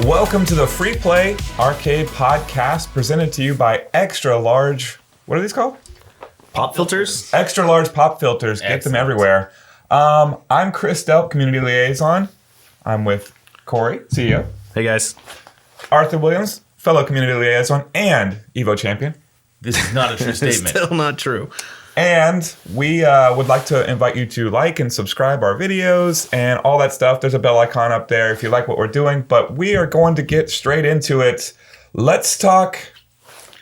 Welcome to the Free Play Arcade Podcast presented to you by Extra Large. What are these called? Pop filters? Extra Large Pop Filters. Get them everywhere. I'm Chris Delp, Community Liaison. I'm with Corey, CEO. Hey, guys. Arthur Williams, fellow Community Liaison and Evo Champion. This is not a true statement. Still not true. And we would like to invite you to like and subscribe our videos and all that stuff. There's a bell icon up there if you like what we're doing. But we are going to get straight into it. Let's talk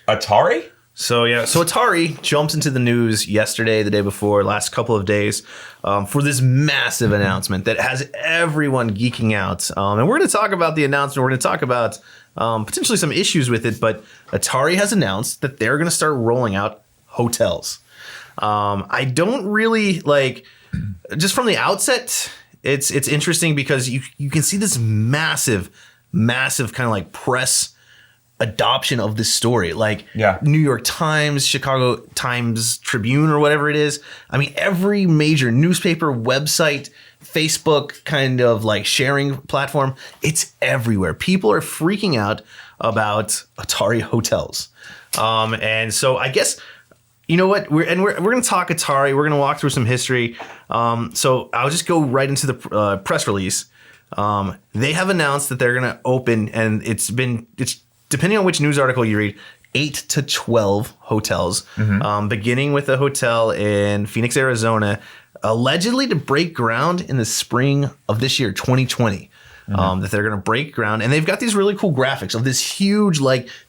Atari. So Atari jumped into the news yesterday, the day before, last couple of days, for this massive announcement that has everyone geeking out. And we're going to talk about the announcement. We're going to talk about potentially some issues with it. But Atari has announced that they're going to start rolling out hotels. I don't really just from the outset. It's interesting because you can see this massive kind of like press adoption of this story. New York Times, Chicago Times Tribune, or whatever it is. I mean, every major newspaper, website, Facebook kind of like sharing platform, it's everywhere. People are freaking out about Atari hotels. And so I guess, you know what? We're going to talk Atari. We're going to walk through some history. So I'll just go right into the press release. They have announced that they're going to open, and it's depending on which news article you read, 8 to 12 hotels, beginning with a hotel in Phoenix, Arizona, allegedly to break ground in the spring of this year, 2020. That they're going to break ground. And they've got these really cool graphics of this huge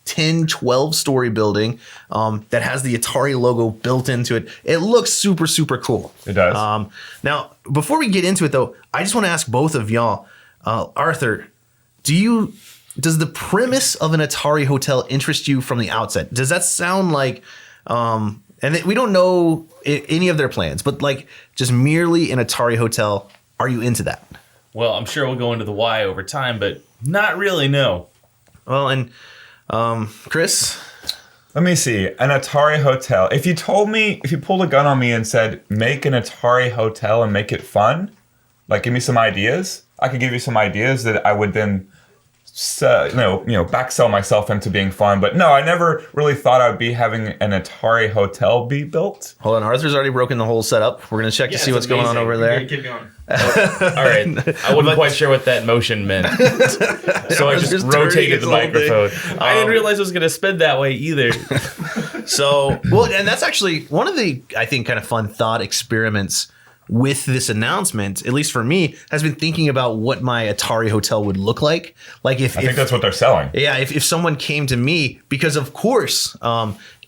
10, 12 story building that has the Atari logo built into it. It looks super, super cool. It does. Now, before we get into it, though, I just want to ask both of y'all, Arthur, does the premise of an Atari hotel interest you from the outset? Does that sound like, and we don't know any of their plans, but just merely an Atari hotel, are you into that? Well, I'm sure we'll go into the why over time, but not really, no. Well, and Chris? Let me see. An Atari hotel. If you pulled a gun on me and said, make an Atari hotel and make it fun, give me some ideas, I could give you some ideas that I would then back sell myself into being fun. But no, I never really thought I would be having an Atari hotel be built. Hold on, Arthur's already broken the whole setup. We're going to check to see what's going on over there. Keep going. All right. I wasn't quite sure what that motion meant. So I just rotated the microphone. I didn't realize it was going to spin that way either. And that's actually one of the, I think, kind of fun thought experiments with this announcement, at least for me, has been thinking about what my Atari hotel would look like. I think that's what they're selling. Yeah, if someone came to me, because of course,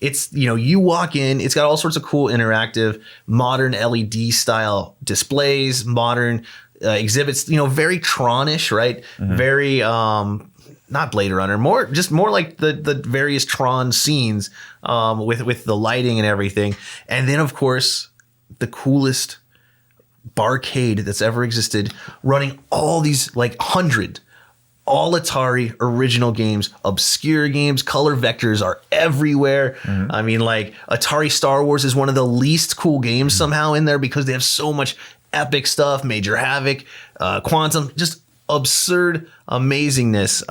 it's, you walk in, it's got all sorts of cool interactive, modern LED style displays, modern exhibits, very Tron-ish, right? Mm-hmm. Very, not Blade Runner, more like the various Tron scenes with the lighting and everything. And then, of course, the coolest barcade that's ever existed, running all these 100 all Atari original games, obscure games, color vectors are everywhere. Mm-hmm. I mean, Atari Star Wars is one of the least cool games somehow in there because they have so much epic stuff, Major Havoc, Quantum, just absurd amazingness.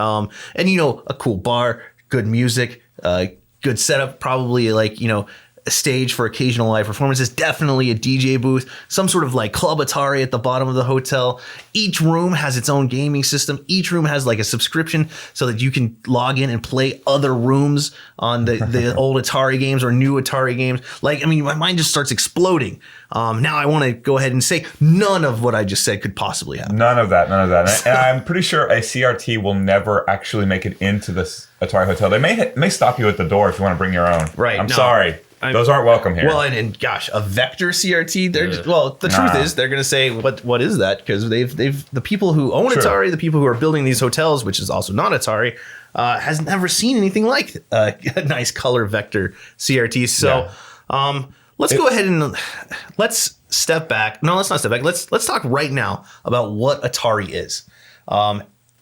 And a cool bar, good music, good setup, probably a stage for occasional live performances, definitely a DJ booth, some sort of Club Atari at the bottom of the hotel. Each room has its own gaming system. Each room has a subscription so that you can log in and play other rooms on the old Atari games or new Atari games. My mind just starts exploding. Now I want to go ahead and say none of what I just said could possibly happen. None of that. And I'm pretty sure a CRT will never actually make it into this Atari hotel. They may stop you at the door if you want to bring your own. Right. I'm sorry. Those aren't welcome here. Well, and gosh, a vector CRT. The truth is, they're going to say, what is that? Because the people who own Atari, the people who are building these hotels, which is also not Atari, has never seen anything like a nice color vector CRT. So, let's go ahead and let's step back. No, let's not step back. Let's talk right now about what Atari is.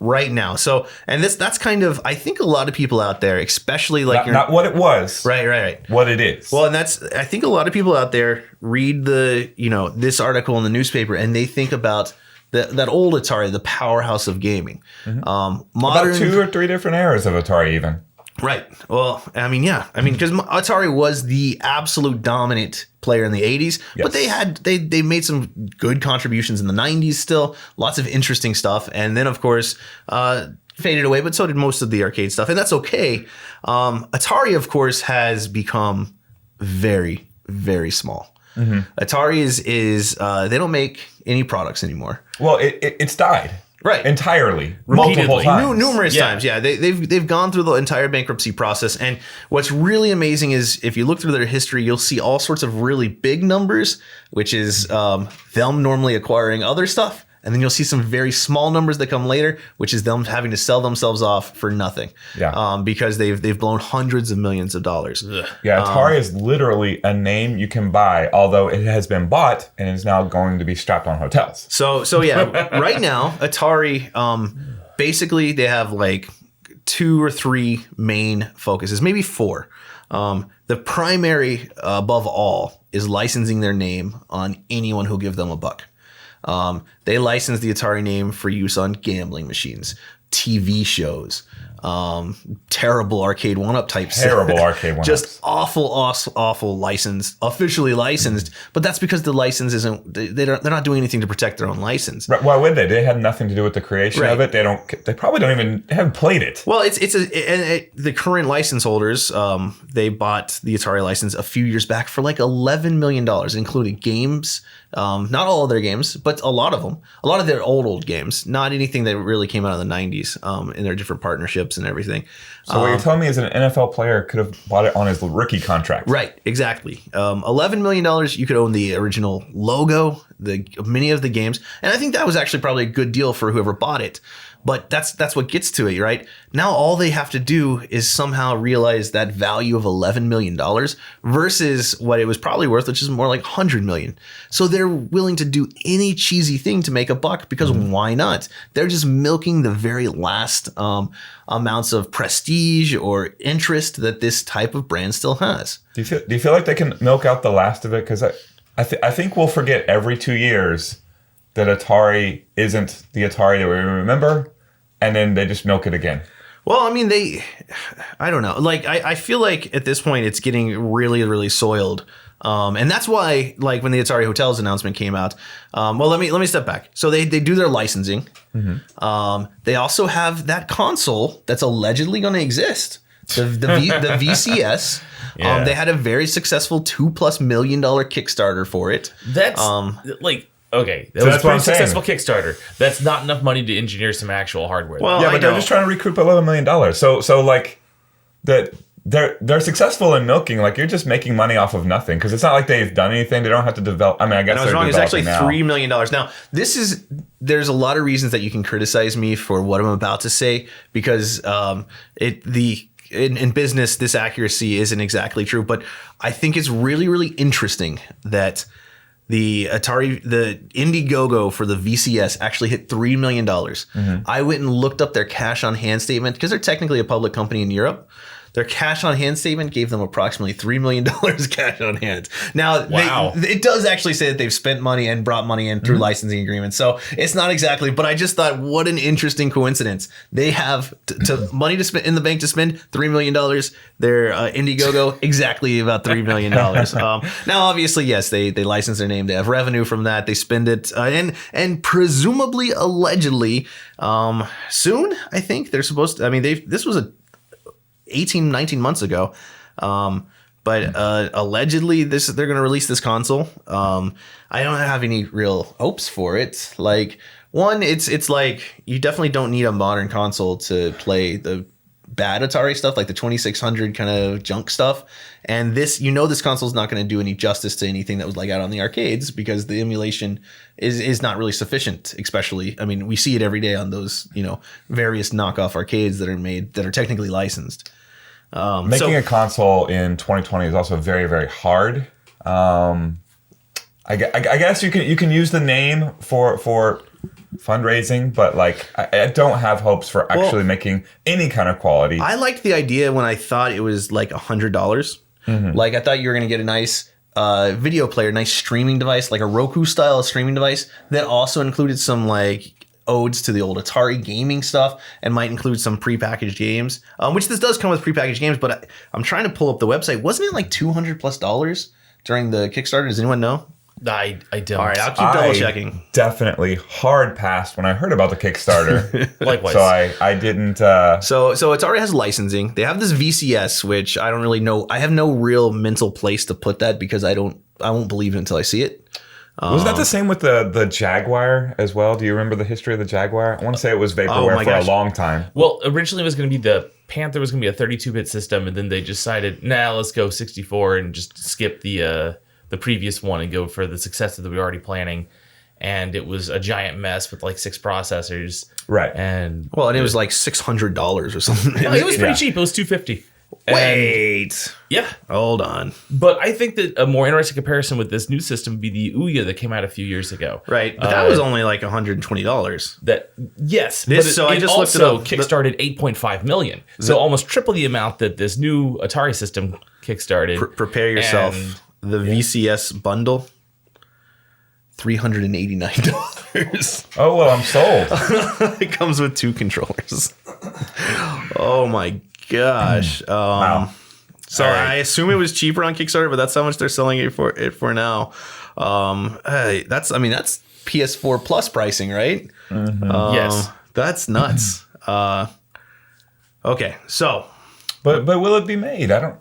Right now. So, and that's kind of, I think a lot of people out there, especially not what it was. Right. What it is. Well, and I think a lot of people out there read this article in the newspaper and they think about that old Atari, the powerhouse of gaming. About 2 or 3 different eras of Atari even. Right. Well, I mean, yeah. I mean, because Atari was the absolute dominant player in the 80s, but they made some good contributions in the 90s still. Lots of interesting stuff. And then, of course, faded away, but so did most of the arcade stuff. And that's okay. Atari, of course, has become very, very small. Atari is they don't make any products anymore. Well, it's died. Right. Entirely. Repeatedly. Multiple times. Numerous times. Yeah. They've gone through the entire bankruptcy process. And what's really amazing is if you look through their history, you'll see all sorts of really big numbers, which is them normally acquiring other stuff. And then you'll see some very small numbers that come later, which is them having to sell themselves off for nothing. Yeah. Because they've blown hundreds of millions of dollars. Yeah, Atari is literally a name you can buy, although it has been bought and is now going to be strapped on hotels. So yeah, right now, Atari, basically they have like 2 or 3 main focuses, maybe 4. The primary, above all, is licensing their name on anyone who'll give them a buck. They license the Atari name for use on gambling machines, TV shows, terrible arcade one-up type stuff. Arcade one-ups. Just awful licensed, officially licensed. But that's because the license isn't. They're not doing anything to protect their own license. Right, why would they? They had nothing to do with the creation of it. They probably haven't played it. Well, the current license holders. They bought the Atari license a few years back for like $11 million, including games. Not all of their games, but a lot of them. A lot of their old games. Not anything that really came out of the 90s in their different partnerships and everything. So what you're telling me is an NFL player could have bought it on his rookie contract. Right, exactly. $11 million, you could own the original logo, many of the games. And I think that was actually probably a good deal for whoever bought it. But that's what gets to it, right? Now all they have to do is somehow realize that value of $11 million versus what it was probably worth, which is more like $100 million. So they're willing to do any cheesy thing to make a buck because why not? They're just milking the very last amounts of prestige or interest that this type of brand still has. Do you feel like they can milk out the last of it? Because I think we'll forget every 2 years that Atari isn't the Atari that we remember. And then they just milk it again. Well, I mean, I don't know. Like, I feel like at this point it's getting really, really soiled. And that's why, like, when the Atari Hotels announcement came out, well, let me step back. So they do their licensing. They also have that console that's allegedly going to exist. The VCS. Yeah. They had a very successful $2+ million Kickstarter for it. That's okay, that was a pretty successful Kickstarter. That's not enough money to engineer some actual hardware. Well, yeah, but they're just trying to recoup $11 million. So like they're successful in milking. Like you're just making money off of nothing because it's not like they've done anything. They don't have to develop. I mean, I guess I was wrong. It's actually $3 million. Now, there's a lot of reasons that you can criticize me for what I'm about to say because in business, this accuracy isn't exactly true. But I think it's really, really interesting that the Indiegogo for the VCS actually hit $3 million. I went and looked up their cash on hand statement because they're technically a public company in Europe. Their cash on hand statement gave them approximately $3 million cash on hand. Now, wow. It does actually say that they've spent money and brought money in through licensing agreements. So it's not exactly, but I just thought, what an interesting coincidence. They have money to spend in the bank to spend $3 million. Their Indiegogo, exactly about $3 million. Now, obviously, yes, they license their name. They have revenue from that. They spend it and presumably, allegedly, soon, I think they're supposed to, I mean, this was 19 months ago. But allegedly they're going to release this console. I don't have any real hopes for it. Like one, it's like you definitely don't need a modern console to play the bad Atari stuff, like the 2600 kind of junk stuff. And this console is not going to do any justice to anything that was like out on the arcades because the emulation is not really sufficient, especially, I mean, we see it every day on those, various knockoff arcades that are technically licensed. Making a console in 2020 is also very, very hard. I guess you can use the name for fundraising, but like I don't have hopes for actually making any kind of quality. I liked the idea when I thought it was like $100. Like I thought you were going to get a nice video player, nice streaming device, like a Roku style streaming device that also included some like odes to the old Atari gaming stuff and might include some prepackaged games, which this does come with prepackaged games. But I'm trying to pull up the website. Wasn't it like $200+ during the Kickstarter? Does anyone know? I don't. All right, I'll keep double checking. Definitely hard passed when I heard about the Kickstarter. Likewise. So I didn't. So Atari has licensing. They have this VCS, which I don't really know. I have no real mental place to put that because I won't believe it until I see it. Wasn't that the same with the Jaguar as well? Do you remember the history of the Jaguar? I want to say it was vaporware for a long time. Well, originally it was going to be the Panther was going to be a 32-bit system, and then they decided, let's go 64 and just skip the previous one and go for the successor that we were already planning. And it was a giant mess with like 6 processors. Right. And it was like $600 or something. No, it was pretty cheap. It was $250. Wait. Yeah. Hold on. But I think that a more interesting comparison with this new system would be the Ouya that came out a few years ago. Right. But that was only like $120. Yes. So I just looked it up. Kickstarted $8.5 million. So almost triple the amount that this new Atari system kickstarted. Prepare yourself. The VCS bundle, $389. Oh, well, I'm sold. It comes with 2 controllers. Oh, my gosh. Wow. So I assume it was cheaper on Kickstarter, but that's how much they're selling it for now. That's PS4 Plus pricing, right? Mm-hmm. Yes. That's nuts. Okay, so. But will it be made? I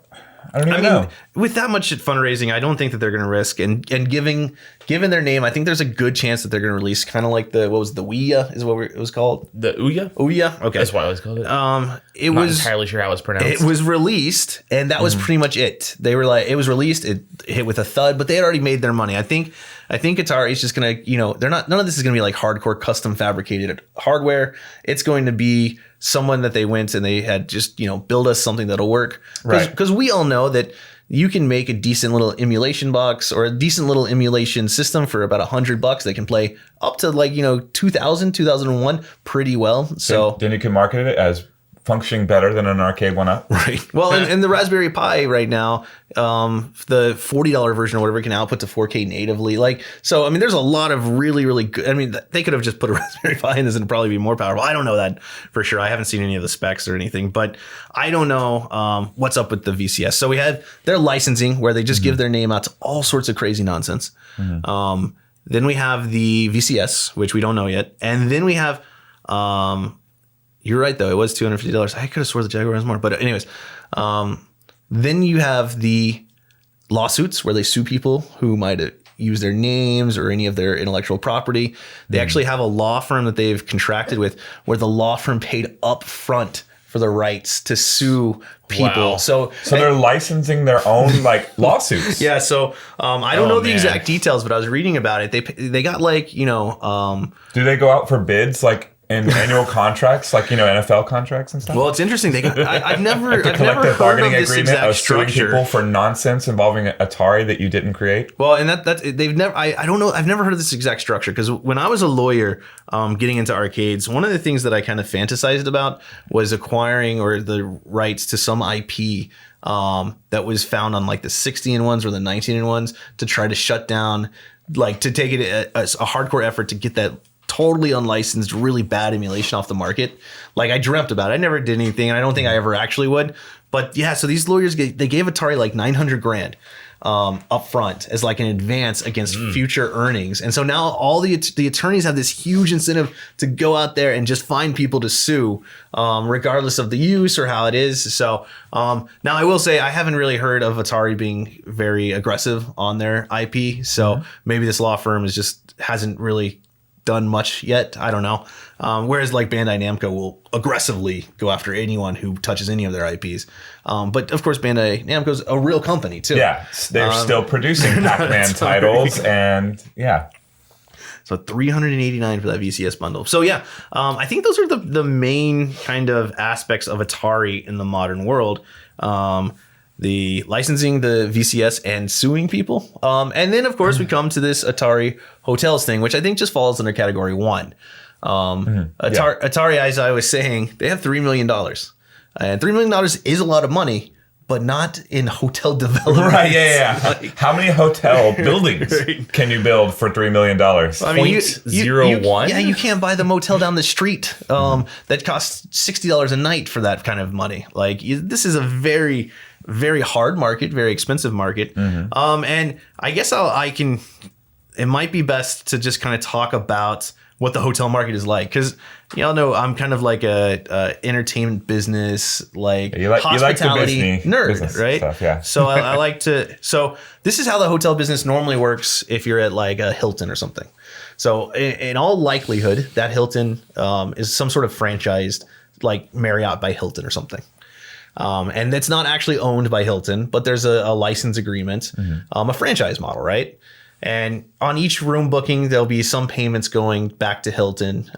don't even know. With that much fundraising, I don't think that they're going to risk and given their name, I think there's a good chance that they're going to release kind of like the Ouya is what it was called. The Ouya? Ouya. Okay. That's why I always called it. Not entirely sure how it's pronounced. It was released, and that was pretty much it. They were like, it was released, it hit with a thud, but they had already made their money. I think Atari's just gonna, none of this is gonna be like hardcore custom fabricated hardware. It's going to be someone that they went and they had just, build us something that'll work. Because we all know that you can make a decent little emulation box or a decent little emulation system for about $100 that can play up to 2001 pretty well. So then you can market it as functioning better than an arcade 1-up. Right. Well, and the Raspberry Pi right now, the $40 version or whatever can output to 4K natively. There's a lot of really, really good. They could have just put a Raspberry Pi in this and it'd probably be more powerful. I don't know that for sure. I haven't seen any of the specs or anything, but I don't know what's up with the VCS. So we had their licensing where they just give their name out to all sorts of crazy nonsense. Mm-hmm. Then we have the VCS, which we don't know yet. And then we have... you're right, though. It was $250. I could have swore the Jaguar was more. But anyways, then you have the lawsuits where they sue people who might use their names or any of their intellectual property. They actually have a law firm that they've contracted with where the law firm paid up front for the rights to sue people. Wow. So they're licensing their own lawsuits. Yeah. So I don't know the exact details, but I was reading about it. They got do they go out for bids in annual contracts, NFL contracts and stuff? Well, it's interesting. I've never heard of bargaining this agreement exact of suing structure. people for nonsense involving Atari that you didn't create. Well, and they've never. I don't know. I've never heard of this exact structure because when I was a lawyer, getting into arcades, one of the things that I kind of fantasized about was acquiring or the rights to some IP that was found on the 16-in-1s or the 19-in-1s to try to shut down, to take it a hardcore effort to get that totally unlicensed, really bad emulation off the market. I dreamt about it. I never did anything, and I don't think I ever actually would. But yeah, so these lawyers they gave Atari $900,000 up front as an advance against future earnings. And so now all the attorneys have this huge incentive to go out there and just find people to sue, regardless of the use or how it is. So now I will say I haven't really heard of Atari being very aggressive on their IP. So maybe this law firm hasn't really done much yet. I don't know. Whereas Bandai Namco will aggressively go after anyone who touches any of their IPs. But of course, Bandai Namco's a real company too. Yeah, they're still producing Pac-Man titles, and yeah. So $389 for that VCS bundle. So yeah, I think those are the main kind of aspects of Atari in the modern world. The licensing the VCS and suing people. And then, of course, we come to this Atari Hotels thing, which I think just falls under category 1. Atari, as I was saying, they have $3 million. And $3 million is a lot of money, but not in hotel development. Right, yeah. How many hotel buildings can you build for $3 million? I mean, 0.01? Yeah, you can't buy the motel down the street that costs $60 a night for that kind of money. Like, this is a very, very hard market, very expensive market. And I guess it might be best to just kind of talk about what the hotel market is like, because y'all know I'm kind of like a entertainment business, like hospitality nerd, right? Stuff, yeah. So I like to. So this is how the hotel business normally works if you're at like a Hilton or something. So in all likelihood, that Hilton is some sort of franchised, like Marriott by Hilton or something. And it's not actually owned by Hilton, but there's a license agreement, a franchise model, right? And on each room booking, there'll be some payments going back to Hilton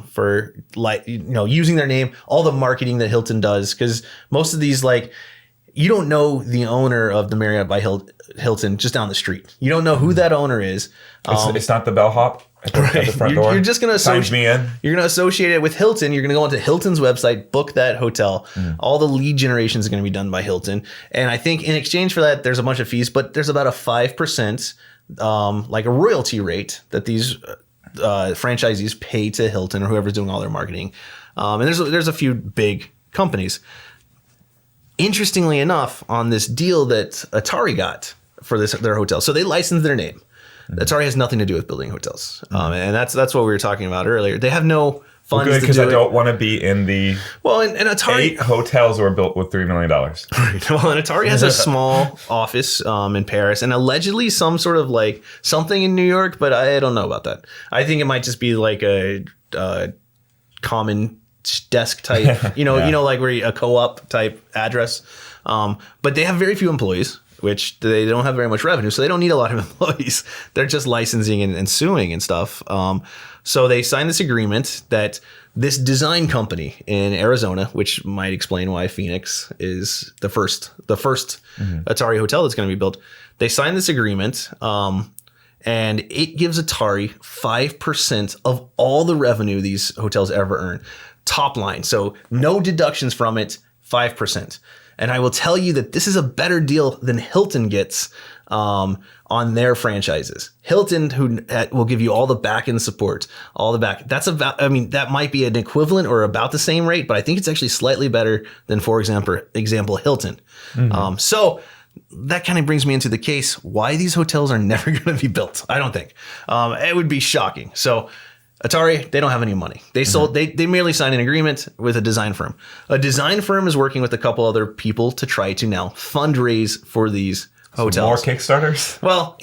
for, like, using their name, all the marketing that Hilton does. Because most of these, like, you don't know the owner of the Marriott by Hilton just down the street. You don't know who that owner is. It's not the bellhop at the front door. You're just going to sign me in. You're going to associate it with Hilton. You're going to go onto Hilton's website, book that hotel. All the lead generation is going to be done by Hilton. And I think in exchange for that, there's a bunch of fees, but there's about a 5%. Like a royalty rate that these franchisees pay to Hilton or whoever's doing all their marketing. And there's a few big companies. Interestingly enough, on this deal that Atari got for their hotel, so they licensed their name. Atari has nothing to do with building hotels, and that's what we were talking about earlier. They have no funds to do it. Because I don't want to be in the and Atari 8 hotels were built with $3 million. Right. Well, and Atari has a small office in Paris, and allegedly some sort of like something in New York, but I don't know about that. I think it might just be like a common desk type, like where a co-op type address. But they have very few employees, which they don't have very much revenue, so they don't need a lot of employees. They're just licensing and suing and stuff. So they signed this agreement that this design company in Arizona, which might explain why Phoenix is the first Atari hotel that's going to be built. They signed this agreement, and it gives Atari 5% of all the revenue these hotels ever earn. Top line. So no deductions from it, 5%. And I will tell you that this is a better deal than Hilton gets on their franchises. Hilton, who will give you all the back end support, that might be an equivalent or about the same rate, but I think it's actually slightly better than, for example, Hilton. So that kind of brings me into the case why these hotels are never going to be built. I don't think. It would be shocking. So Atari, they don't have any money. They sold. They merely signed an agreement with a design firm. A design firm is working with a couple other people to try to now fundraise for these hotels. More Kickstarters? Well,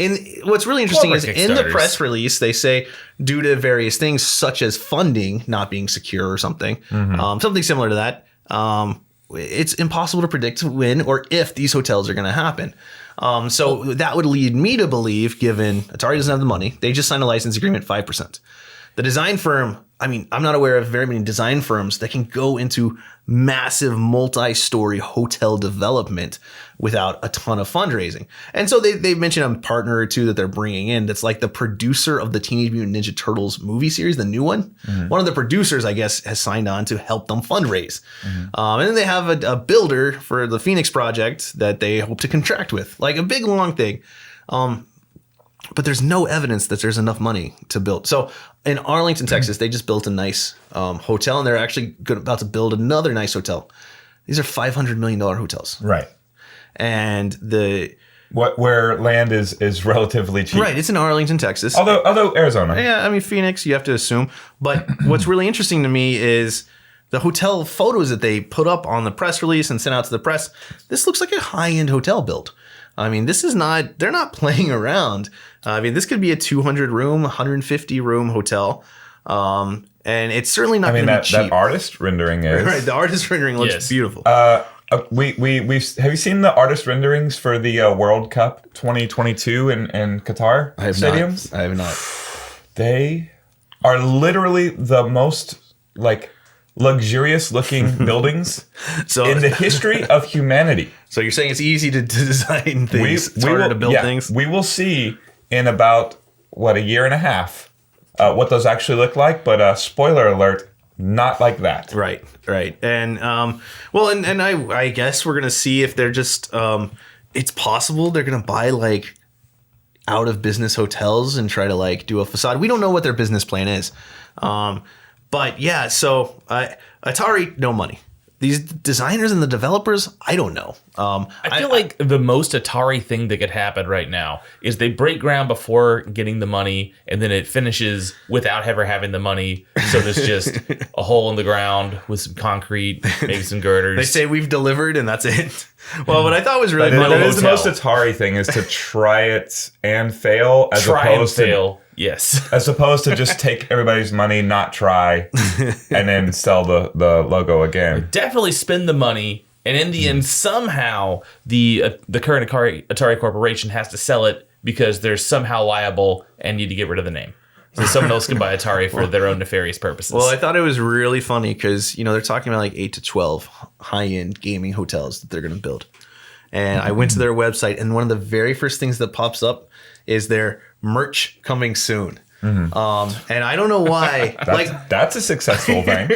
what's really interesting is in the press release, they say due to various things such as funding not being secure or something, something similar to that, it's impossible to predict when or if these hotels are going to happen. So that would lead me to believe, given Atari doesn't have the money, they just signed a license agreement, 5%. The design firm, I'm not aware of very many design firms that can go into massive multi-story hotel development without a ton of fundraising. And so they've mentioned a partner or two that they're bringing in that's like the producer of the Teenage Mutant Ninja Turtles movie series, the new one. One of the producers, I guess, has signed on to help them fundraise. And then they have a builder for the Phoenix project that they hope to contract with, like a big, long thing. But there's no evidence that there's enough money to build. So in Arlington, Texas, they just built a nice hotel, and they're actually about to build another nice hotel. These are $500 million hotels. Right. And where land is relatively cheap. Right. It's in Arlington, Texas. Although Arizona. Yeah, I mean, Phoenix, you have to assume. But what's really interesting to me is the hotel photos that they put up on the press release and sent out to the press. This looks like a high-end hotel build. I mean, they're not playing around. I mean, this could be a 200-room, 150-room hotel. And it's certainly not going to be cheap. That artist rendering is. Right, the artist rendering looks beautiful. Have you seen the artist renderings for the World Cup 2022 in Qatar stadiums? I have not. They are literally the most luxurious looking buildings in the history of humanity. So you're saying it's easy to design things, it's harder to build things? We will see in about, a year and a half what those actually look like. But spoiler alert, not like that. Right. And and I guess we're gonna see if they're just it's possible they're gonna buy like out of business hotels and try to like do a facade. We don't know what their business plan is. But yeah, so Atari, no money. These designers and the developers, I don't know. I feel like the most Atari thing that could happen right now is they break ground before getting the money, and then it finishes without ever having the money. So there's just a hole in the ground with some concrete, maybe some girders. They say we've delivered, and that's it. Well, what I thought was really That funny is the most Atari thing, is to try it and fail, as opposed to just take everybody's money, not try, and then sell the logo again. Definitely spend the money, and in the end, somehow the current Atari Corporation has to sell it because they're somehow liable and need to get rid of the name. So someone else can buy Atari for their own nefarious purposes. Well, I thought it was really funny because, they're talking about like 8 to 12 high-end gaming hotels that they're going to build. And I went to their website, and one of the very first things that pops up is their merch coming soon. And I don't know why. That's a successful thing.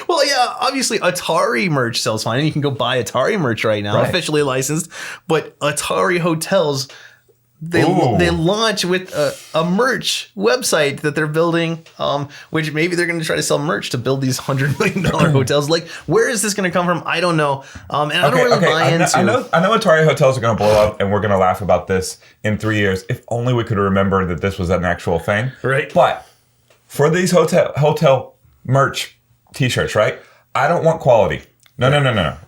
Well, yeah, obviously Atari merch sells fine, and you can go buy Atari merch right now, officially licensed. But Atari hotels, they launch with a merch website that they're building, which maybe they're going to try to sell merch to build these $100 million hotels. Like, where is this going to come from? I don't know. And I don't really buy into. I know Atari hotels are going to blow up, and we're going to laugh about this in 3 years. If only we could remember that this was an actual thing. Right. But for these hotel merch T-shirts, right? I don't want quality. No.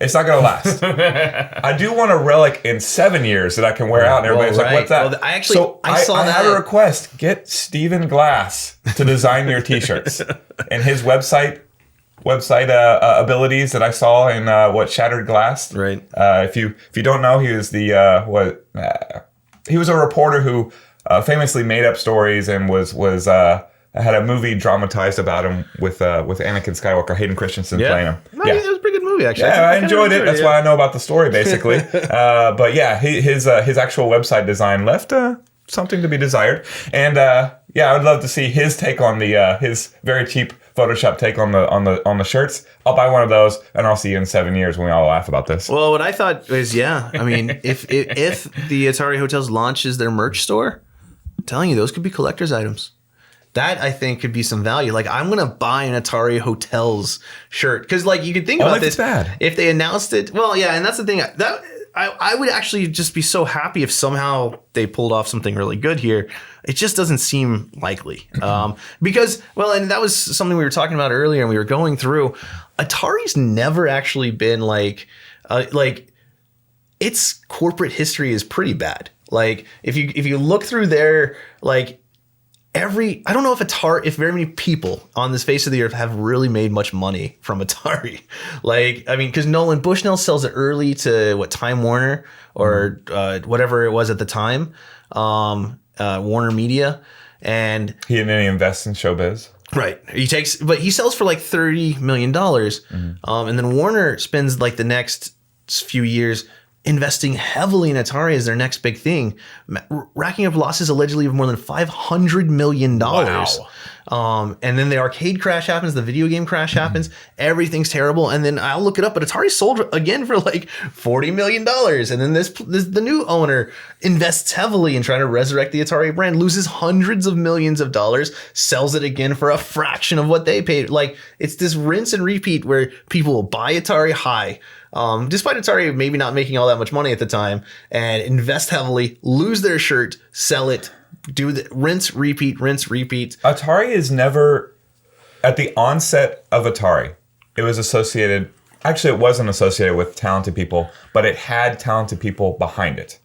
It's not going to last. I do want a relic in 7 years that I can wear out, and everybody's like, what's that? Well, I saw that. I have a request. Get Stephen Glass to design your T-shirts. And his website abilities that I saw in Shattered Glass. Right. If you don't know, he was he was a reporter who famously made up stories and was had a movie dramatized about him with Anakin Skywalker, Hayden Christensen playing him. No, it was a pretty good movie, actually. Yeah, I enjoyed it. That's why I know about the story, basically. But yeah, his actual website design left something to be desired. And I would love to see his take on his very cheap Photoshop take on the shirts. I'll buy one of those, and I'll see you in 7 years when we all laugh about this. Well, what I thought was, I mean, if the Atari Hotels launches their merch store, I'm telling you, those could be collector's items. That, I think, could be some value. Like, I'm going to buy an Atari Hotels shirt. Because, like, you could think about this. Bad. If they announced it. Well, yeah, and that's the thing. I would actually just be so happy if somehow they pulled off something really good here. It just doesn't seem likely. Because, well, and that was something we were talking about earlier, and we were going through. Atari's never actually been, like its corporate history is pretty bad. Like, if you look through their, like, I don't know if very many people on this face of the earth have really made much money from Atari. Like, I mean, because Nolan Bushnell sells it early to Time Warner or whatever it was at the time, Warner Media, and he didn't invest in showbiz. Right. But he sells for like $30 million, and then Warner spends like the next few years investing heavily in Atari as their next big thing, racking up losses allegedly of more than $500 million. Wow. And then the arcade crash happens, the video game crash happens, everything's terrible. And then I'll look it up, but Atari sold again for like $40 million. And then the new owner invests heavily in trying to resurrect the Atari brand, loses hundreds of millions of dollars, sells it again for a fraction of what they paid. Like, it's this rinse and repeat where people will buy Atari high, despite Atari maybe not making all that much money at the time, and invest heavily, lose their shirt, sell it, do the rinse, repeat. Atari is never, at the onset of Atari, it wasn't associated with talented people, but it had talented people behind it.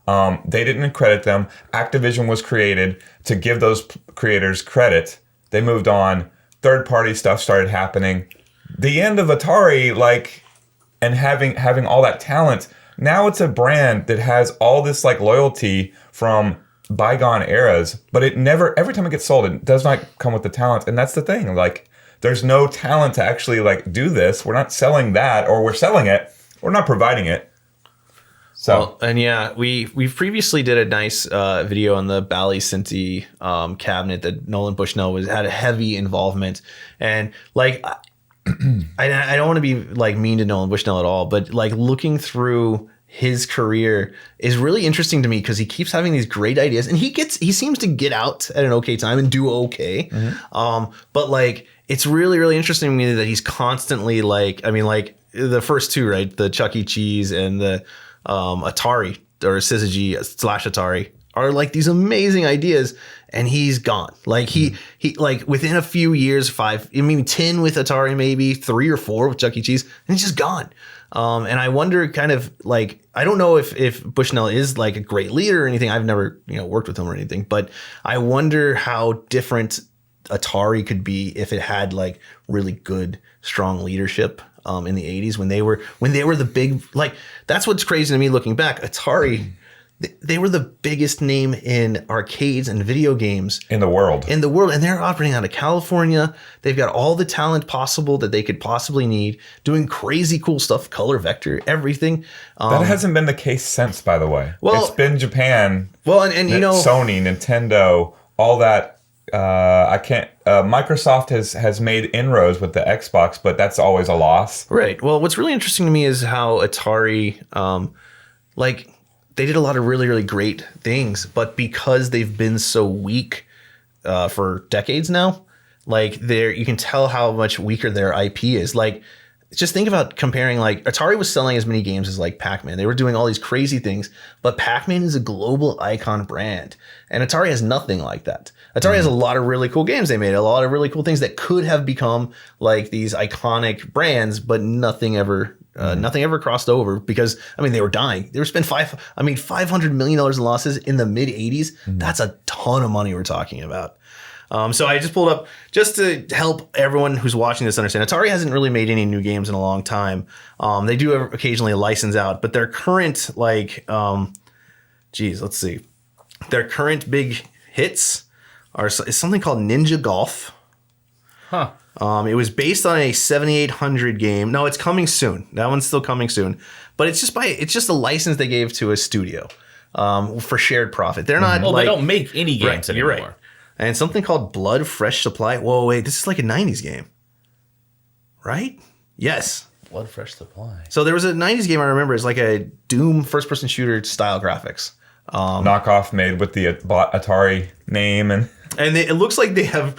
They didn't credit them. Activision was created to give those creators credit. They moved on. Third-party stuff started happening. The end of Atari, and having all that talent, now it's a brand that has all this loyalty from bygone eras, but it never, every time it gets sold, it does not come with the talent. And that's the thing. There's no talent to actually do this. We're not selling that, or we're selling it. We're not providing it. So, well, and yeah, we've previously did a nice video on the Bally Cinti cabinet that Nolan Bushnell had a heavy involvement, and I don't want to be like mean to Nolan Bushnell at all, but like looking through his career is really interesting to me because he keeps having these great ideas and he seems to get out at an okay time and do okay. But like it's really, really interesting to me that he's constantly like, I mean, like the first two, right? The Chuck E. Cheese and the Atari or Syzygy / Atari are like these amazing ideas, and he's gone. Like he like within a few years, 10 with Atari, maybe 3 or 4 with Chuck E. Cheese, and he's just gone. And I wonder kind of like, I don't know if Bushnell is like a great leader or anything. I've never, worked with him or anything, but I wonder how different Atari could be if it had like really good, strong leadership in the 80s when they were the big, like, that's what's crazy to me looking back. Atari, they were the biggest name in arcades and video games in the world. And they're operating out of California. They've got all the talent possible that they could possibly need, doing crazy cool stuff, color vector, everything. That hasn't been the case since, by the way. Well, it's been Japan. Well, and Sony, Nintendo, all that. Microsoft has made inroads with the Xbox, but that's always a loss. Right. Well, what's really interesting to me is how Atari, they did a lot of really, really great things, but because they've been so weak for decades now, like you can tell how much weaker their IP is. Like, just think about comparing, like Atari was selling as many games as like Pac-Man. They were doing all these crazy things, but Pac-Man is a global icon brand, and Atari has nothing like that. Atari has a lot of really cool games. They made a lot of really cool things that could have become like these iconic brands, but nothing ever crossed over because, I mean, they were dying. They were spending $500 million in losses in the mid 80s. That's a ton of money we're talking about. So I just pulled up just to help everyone who's watching this understand. Atari hasn't really made any new games in a long time. They do occasionally license out, but their current let's see. Their current big hits is something called Ninja Golf. Huh. It was based on a 7800 game. No, it's coming soon. That one's still coming soon. But it's just a license they gave to a studio for shared profit. They're not they don't make any games anymore. You're right. And something called Blood Fresh Supply. Whoa, wait, this is like a 90s game. Right? Yes. Blood Fresh Supply. So there was a 90s game I remember. It's like a Doom first-person shooter style graphics. Knockoff made with the Atari name. And it looks like they have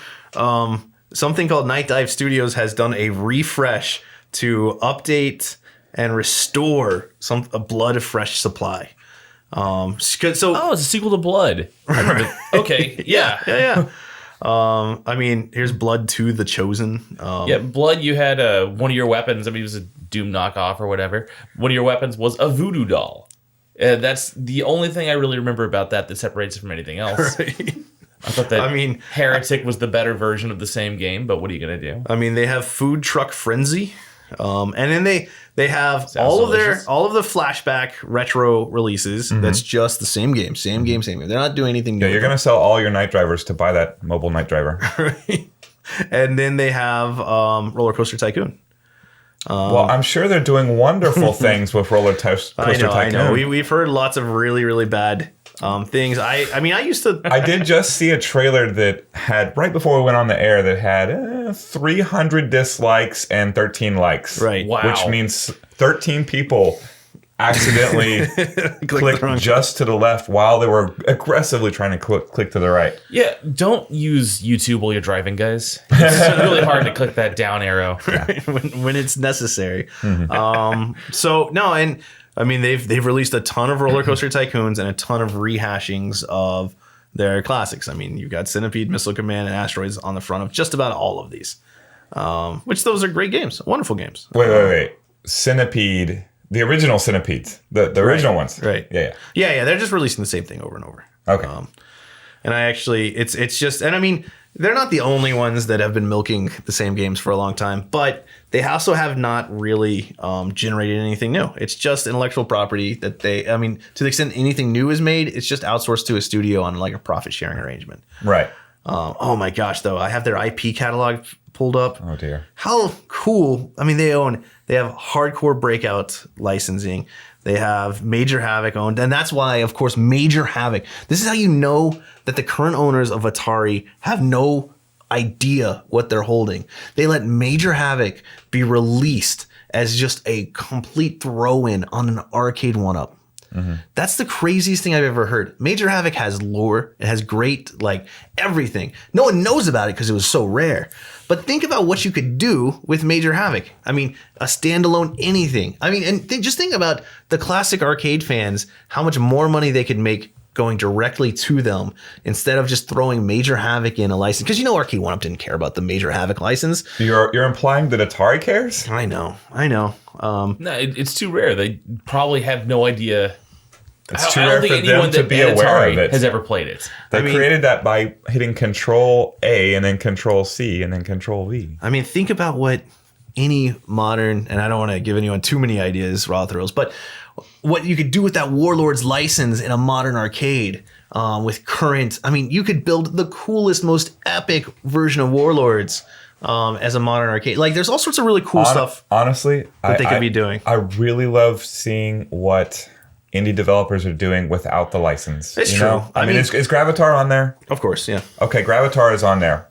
something called Night Dive Studios has done a refresh to update and restore a Blood Fresh Supply. It's a sequel to Blood. Okay, yeah. I mean, here's Blood 2: The Chosen. Blood. You had one of your weapons. I mean, it was a Doom knockoff or whatever. One of your weapons was a voodoo doll. That's the only thing I really remember about that separates it from anything else. Right. I thought that Heretic was the better version of the same game, but what are you gonna do? I mean, they have Food Truck Frenzy. And then they have all of the flashback retro releases. That's just the same game. They're not doing anything new. Yeah, you're gonna sell all your night drivers to buy that mobile night driver. Right. And then they have Rollercoaster Tycoon. Well, I'm sure they're doing wonderful things with Rollercoaster Tycoon. I know. We've heard lots of really, really bad things. I did just see a trailer that had, right before we went on the air, that had 300 dislikes and 13 likes. Right. Wow. Which means 13 people accidentally clicked just to the left while they were aggressively trying to click to the right. Yeah, don't use YouTube while you're driving, guys. It's really hard to click that down arrow. Right, when it's necessary. They've released a ton of Rollercoaster Tycoons and a ton of rehashings of their classics. I mean, you've got Centipede, Missile Command, and Asteroids on the front of just about all of these. Which those are great games, wonderful games. Wait. Centipede, the original Centipedes, the original ones. Right. Yeah. They're just releasing the same thing over and over. Okay. And I actually, it's just, and I mean, they're not the only ones that have been milking the same games for a long time, but they also have not really generated anything new. It's just intellectual property that to the extent anything new is made, it's just outsourced to a studio on like a profit sharing arrangement. Right. Oh my gosh, though, I have their IP catalog pulled up. Oh dear. How cool. I mean, they have Hardcore Breakout licensing. They have Major Havoc owned. And that's why, of course, Major Havoc. This is how you know that the current owners of Atari have no idea what they're holding. They let Major Havoc be released as just a complete throw-in on an arcade one-up. That's the craziest thing I've ever heard. Major Havoc has lore. It has great, like, everything. No one knows about it because it was so rare. But think about what you could do with Major Havoc. I mean, a standalone anything. I mean, and just think about the classic arcade fans, how much more money they could make going directly to them instead of just throwing Major Havoc in a license. Because Arcade 1-Up didn't care about the Major Havoc license. You're implying that Atari cares? I know. No, it's too rare. They probably have no idea. It's too rare for them to be aware of it. Has ever played it. They created that by hitting Control A and then Control C and then Control V. I mean, think about what any modern, and I don't want to give anyone too many ideas, raw thrills, but what you could do with that Warlords license in a modern arcade with current. I mean, you could build the coolest, most epic version of Warlords as a modern arcade. Like, there's all sorts of really cool stuff. Honestly, that they could be doing. I really love seeing what indie developers are doing without the license. It's true. I mean, is Gravatar on there? Of course, yeah. Okay, Gravatar is on there.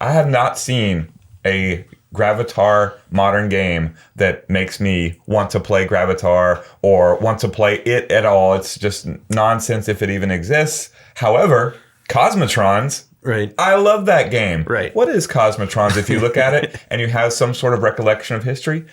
I have not seen a Gravatar modern game that makes me want to play Gravatar or want to play it at all. It's just nonsense if it even exists. However, Cosmotrons, right? I love that game. Right. What is Cosmotrons if you look at it and you have some sort of recollection of history?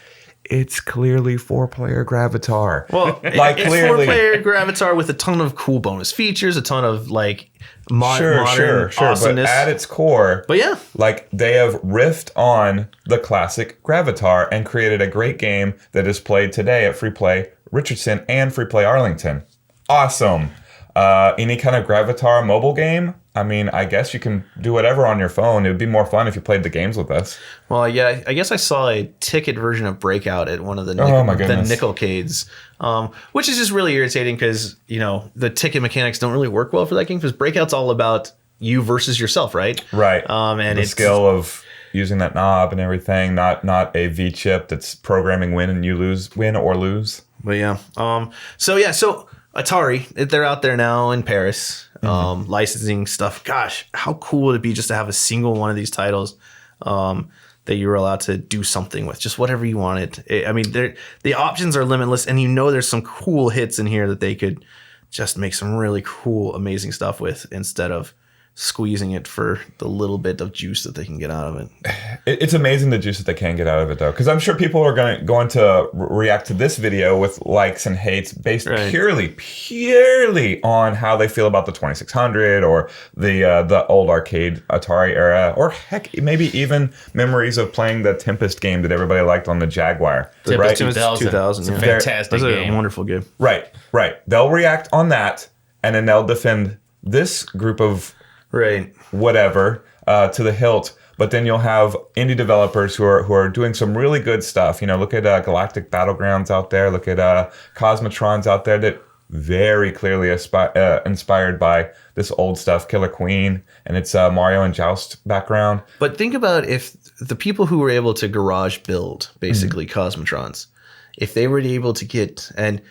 It's clearly 4-player Gravatar. Well, like it's clearly 4-player Gravatar with a ton of cool bonus features, a ton of like modern sure. awesomeness. But at its core, yeah, like they have riffed on the classic Gravatar and created a great game that is played today at Free Play Richardson and Free Play Arlington. Awesome. Any kind of Gravatar mobile game? I mean, I guess you can do whatever on your phone. It would be more fun if you played the games with us. Well, yeah, I guess I saw a ticket version of Breakout at one of the the Nickelcades, which is just really irritating because, the ticket mechanics don't really work well for that game because Breakout's all about you versus yourself, right? Right. And the skill of using that knob and everything, not a V chip that's programming win or lose. But yeah. So Atari, they're out there now in Paris. Licensing stuff. Gosh, how cool would it be just to have a single one of these titles that you were allowed to do something with, just whatever you wanted. I mean, the options are limitless, and there's some cool hits in here that they could just make some really cool, amazing stuff with instead of squeezing it for the little bit of juice that they can get out of it. It's amazing the juice that they can get out of it, though, because I'm sure people are going to react to this video with likes and hates based purely on how they feel about the 2600 or the old arcade Atari era, or heck, maybe even memories of playing the Tempest game that everybody liked on the Jaguar. Tempest 2000. It's a fantastic game. A wonderful game. Right. They'll react on that, and then they'll defend this group of whatever to the hilt. But then you'll have indie developers who are doing some really good stuff. Look at Galactic Battlegrounds out there. Look at Cosmotrons out there that very clearly inspired by this old stuff, Killer Queen, and its Mario and Joust background. But think about if the people who were able to garage build basically Cosmotrons, if they were able to get and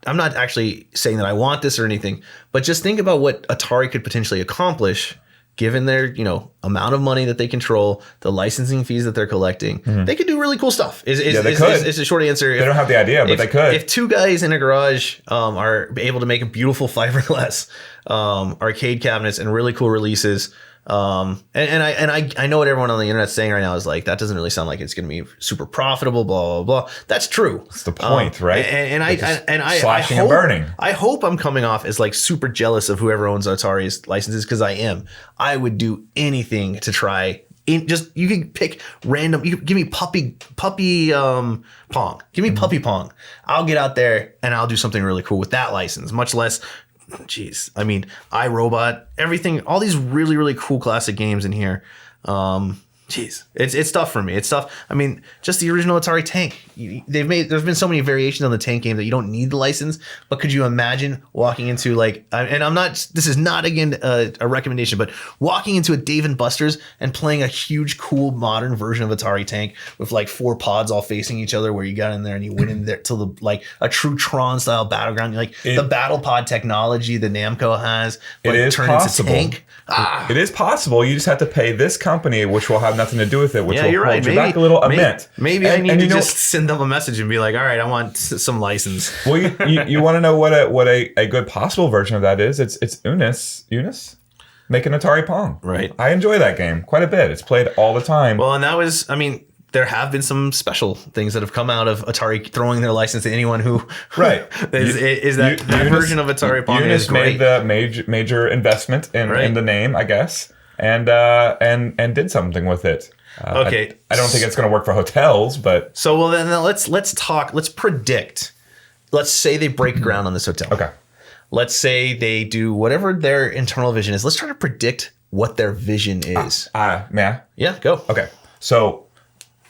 I'm not actually saying that I want this or anything, but just think about what Atari could potentially accomplish given their, amount of money that they control, the licensing fees that they're collecting. They could do really cool stuff. They could. It's a short answer. They don't have the idea, but they could. If two guys in a garage are able to make beautiful fiberglass arcade cabinets and really cool releases, and I know what everyone on the internet's saying right now is like, that doesn't really sound like it's going to be super profitable, blah, blah, blah. That's true. That's the point, right? I slashing hope, and burning. I hope I'm coming off as like super jealous of whoever owns Atari's licenses, because I am. I would do anything to try. You can pick random. You can give me puppy Pong. Give me Puppy Pong. I'll get out there and I'll do something really cool with that license. Much less. Jeez, I mean, iRobot, everything, all these really, really cool classic games in here. Jeez, it's tough for me. It's tough. I mean, just the original Atari tank. There's been so many variations on the tank game that you don't need the license. But could you imagine walking into and I'm not. This is not again a recommendation, but walking into a Dave & Buster's and playing a huge, cool, modern version of Atari tank with like 4 pods all facing each other, where you got in there and you went in there till a true Tron style battleground. The battle pod technology that Namco has. It is possible. Into tank. It is possible. You just have to pay this company, which will have nothing to do with it, which will you're hold right. you back a little a mint. Maybe I need to just send them a message and be like, all right, I want some license. Well, you want to know what a good possible version of that is? It's Unis making Atari Pong. Right. I enjoy that game quite a bit. It's played all the time. Well, and that was, there have been some special things that have come out of Atari throwing their license to anyone who is that version of Atari Pong Unis is great. made the major investment in the name, I guess, and did something with it. Okay. I don't think it's going to work for hotels, but so well then let's talk. Let's predict. Let's say they break ground on this hotel. okay. Let's say they do whatever their internal vision is. Let's try to predict what their vision is. May I? Yeah, go. Okay. So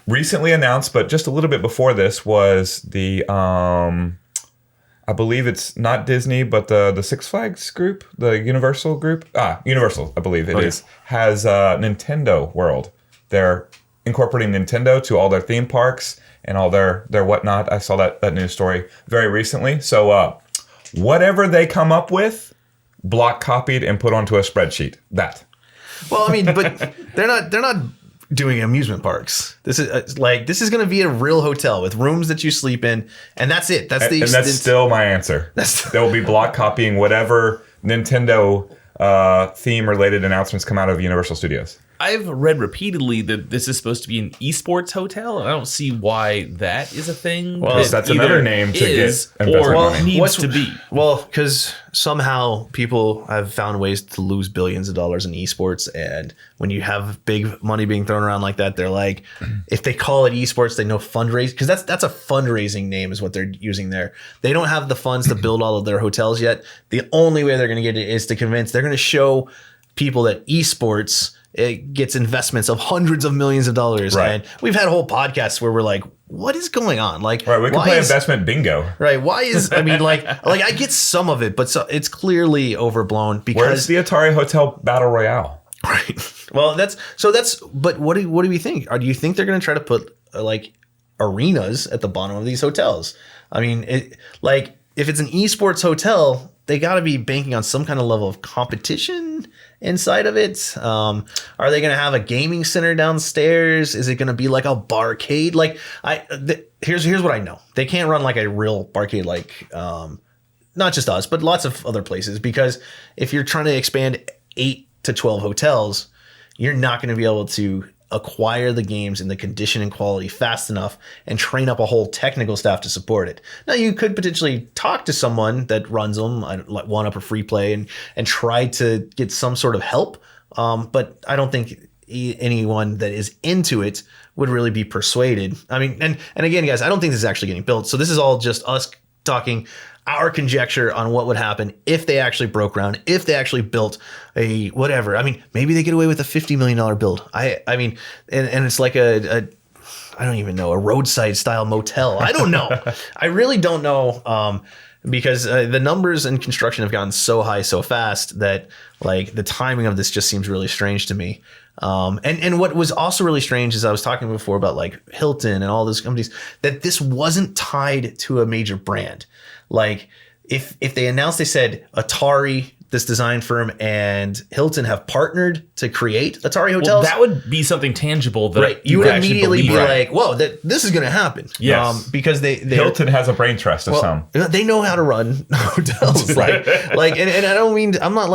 recently announced, but just a little bit before this, was the I believe it's not Disney, but the Six Flags group, the Universal group. Universal, I believe it is, has Nintendo World. They're incorporating Nintendo to all their theme parks and all their whatnot. I saw that news story very recently. So whatever they come up with, block copied and put onto a spreadsheet. That. Well, but they're not doing amusement parks. This is this is going to be a real hotel with rooms that you sleep in, and that's it. That's the extent. And that's still my answer. They'll be block copying whatever Nintendo theme related announcements come out of Universal Studios. I've read repeatedly that this is supposed to be an esports hotel, and I don't see why that is a thing. Well, that's another name to get investment money. Needs to be. Well, because somehow people have found ways to lose billions of dollars in esports, and when you have big money being thrown around like that, they're like, if they call it esports, they know fundraise, because that's a fundraising name is what they're using there. They don't have the funds to build all of their hotels yet. The only way they're going to get it is to convince. They're going to show people that esports. It gets investments of hundreds of millions of dollars. Right. And we've had whole podcasts where we're like, what is going on? Right, we can play investment bingo. Right. Why is, I get some of it, but it's clearly overblown because. Where's the Atari Hotel Battle Royale? Right. Well, but what do we think? Do you think they're going to try to put arenas at the bottom of these hotels? If it's an esports hotel, they got to be banking on some kind of level of competition inside of it. Are they going to have a gaming center downstairs? Is it going to be like a barcade? Here's what I know. They can't run like a real barcade, not just us, but lots of other places, because if you're trying to expand 8 to 12 hotels, you're not going to be able to acquire the games in the condition and quality fast enough and train up a whole technical staff to support it. Now, you could potentially talk to someone that runs them, like One Up or Free Play, and try to get some sort of help. But I don't think anyone that is into it would really be persuaded. And again, guys, I don't think this is actually getting built. So this is all just us talking our conjecture on what would happen if they actually broke ground, if they actually built a whatever. Maybe they get away with a $50 million build. And it's like I don't even know, a roadside style motel. I don't know. I really don't know. Because the numbers in construction have gotten so high so fast that the timing of this just seems really strange to me. And what was also really strange is I was talking before about Hilton and all those companies, that this wasn't tied to a major brand. If they announced, they said Atari, this design firm, and Hilton have partnered to create Atari hotels. Well, that would be something tangial that you would immediately be like, whoa, this is going to happen. Yes. Because Hilton has a brain trust of some. They know how to run hotels. And I don't mean, I'm not